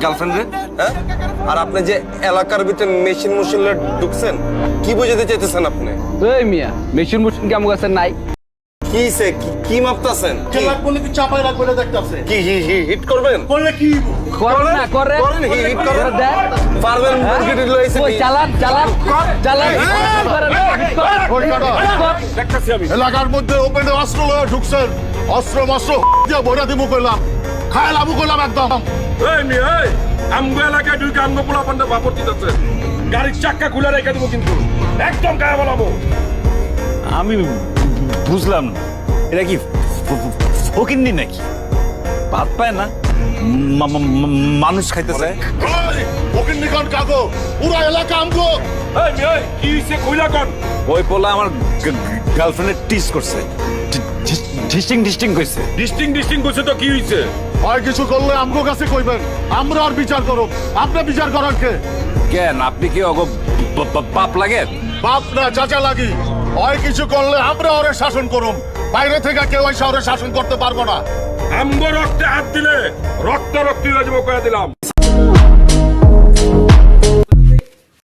Girlfriend রে, হ্যাঁ? আর আপনি যে এলাকার ভিতরে মেশিন মুশিলে ঢুকছেন, কি বুঝাতে চাইতেছেন আপনি? এই মিয়া মেশিন মুশিন কি আমার কাছে নাই? কিসে কি মাপতাছেন? খেলার বলে কি চাপাই রাখবে না দেখতাছে কি হিট করবেন? বললে কি করে না করে করেন, হিট করেন। করে দেখ। পারবেন মুরগি টিট লইছে ওই চালান চালান চালান করে না, ওই কাটা। দেখতাছি আমি। এলাকার মধ্যে ওপেনে অস্ত্র লয়ে ঢুকছেন, অস্ত্র মস্ত্র দিয়ে ভরে দিমু কইলাম, খায় লামু কইলাম একদম। এই মেয়ে, এই আমগো এলাকায় ঢুকে আমগো পোলা পান্ডা বাপর দিতেছে। গাড়ির চাক্কা খুলে রেখে দেবো কিন্তু একদম গায়ে বলাবো। আমি বুঝলাম না, এটা কি ফকিন্নি নাকি? ভাত পায় না, মানুষ খাইতেছে। ওকে নিকন কাগো, পুরো এলাকা আমগো। এই মেয়ে, কি হইছে কইলা কোন? ওই পোলা আমার গার্লফ্রেন্ডের টিস করছে, ডিস্টিং কইছে। ডিস্টিং করছে তো কি হইছে? হয় কিছু করলে আমগো কাছে কইবেন, আমরা আর বিচার করব। আপনি বিচার করার কে? কেন আপনি কি অগ বাপ লাগে? বাপ না চাচা লাগি। হয় কিছু করলে আমরা ওরে শাসন করুম, বাইরে থেকে কেউ এসে ওরে শাসন করতে পারবো না। আমগো রক্তে হাত দিলে রক্ত হয়ে যাবো কয়ে দিলাম।